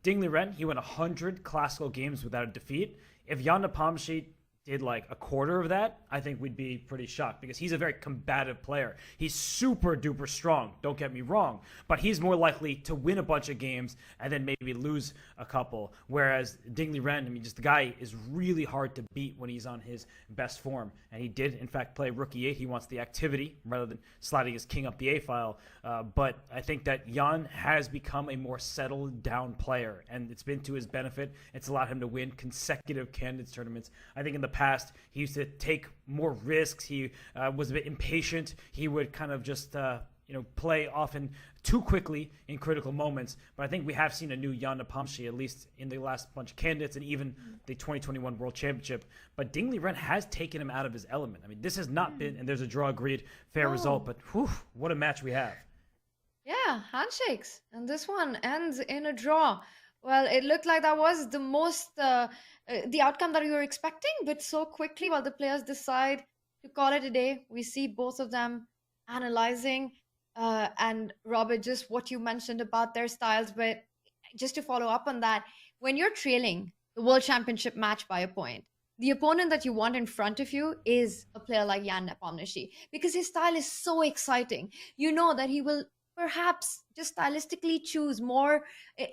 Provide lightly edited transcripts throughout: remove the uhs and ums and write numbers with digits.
Ding Liren, he went 100 classical games without a defeat. If Ian Nepomniachtchi did like a quarter of that, I think we'd be pretty shocked because he's a very combative player. He's super duper strong, don't get me wrong, but he's more likely to win a bunch of games and then maybe lose a couple. Whereas Ding Liren, I mean, just the guy is really hard to beat when he's on his best form. And he did, in fact, play Rookie 8. He wants the activity rather than sliding his king up the A file. But I think that Jan has become a more settled down player, and it's been to his benefit. It's allowed him to win consecutive candidates tournaments. I think in the past, he used to take more risks. He was a bit impatient. He would kind of just, play often too quickly in critical moments. But I think we have seen a new Ian Nepomniachtchi, at least in the last bunch of candidates and even the 2021 World Championship. But Ding Liren has taken him out of his element. I mean, this has not been, and there's a draw agreed, fair result, but whew, what a match we have. Yeah, handshakes. And this one ends in a draw. Well, it looked like that was the the outcome that we were expecting, but so quickly while the players decide to call it a day, we see both of them analyzing. And Robert, just what you mentioned about their styles, but just to follow up on that, when you're trailing the World Championship match by a point, the opponent that you want in front of you is a player like Ian Nepomniachtchi because his style is so exciting. You know that he will perhaps just stylistically choose more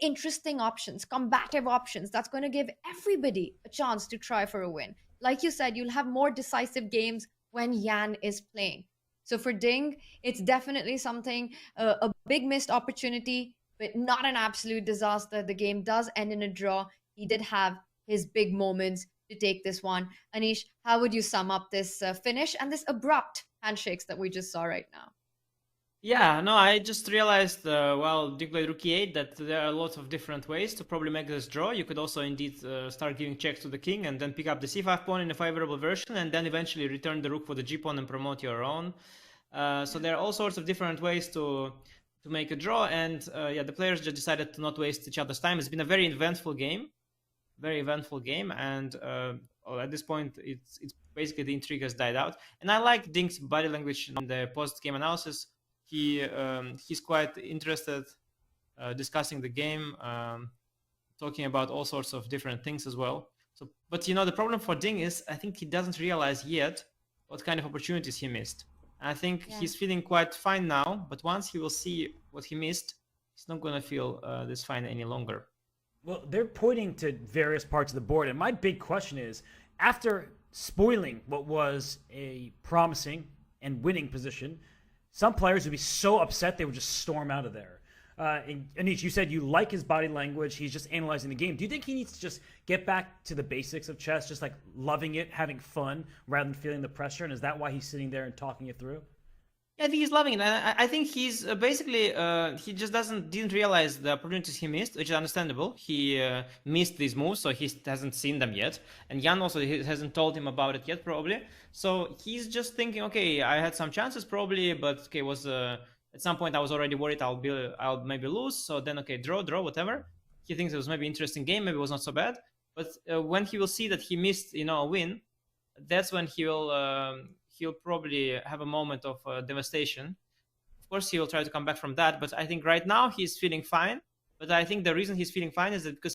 interesting options, combative options. That's going to give everybody a chance to try for a win. Like you said, you'll have more decisive games when Yan is playing. So for Ding, it's definitely something, a big missed opportunity, but not an absolute disaster. The game does end in a draw. He did have his big moments to take this one. Anish, how would you sum up this finish and this abrupt handshakes that we just saw right now? Yeah, no, I just realized, while Ding played Rookie 8, that there are lots of different ways to probably make this draw. You could also indeed start giving checks to the king and then pick up the c5 pawn in a favorable version and then eventually return the rook for the g pawn and promote your own. So there are all sorts of different ways to make a draw, and yeah, the players just decided to not waste each other's time. It's been a very eventful game, and at this point, it's basically the intrigue has died out. And I like Ding's body language in the post-game analysis. He's quite interested, discussing the game, talking about all sorts of different things as well. So, but the problem for Ding is I think he doesn't realize yet what kind of opportunities he missed. I think he's feeling quite fine now, but once he will see what he missed, he's not going to feel this fine any longer. Well, they're pointing to various parts of the board, and my big question is, after spoiling what was a promising and winning position, some players would be so upset they would just storm out of there. Anish, you said you like his body language. He's just analyzing the game. Do you think he needs to just get back to the basics of chess, just like loving it, having fun, rather than feeling the pressure? And is that why he's sitting there and talking it through? Yeah, I think he's loving it. I think he's basically, he just didn't realize the opportunities he missed, which is understandable. He missed these moves, so he hasn't seen them yet. And Jan also hasn't told him about it yet, probably. So he's just thinking, okay, I had some chances probably, but okay, at some point I was already worried I'll maybe lose. So then, okay, draw, whatever. He thinks it was maybe an interesting game, maybe it was not so bad. But when he will see that he missed, a win, that's when he'll probably have a moment of devastation. Of course, he will try to come back from that. But I think right now he's feeling fine. But I think the reason he's feeling fine is that because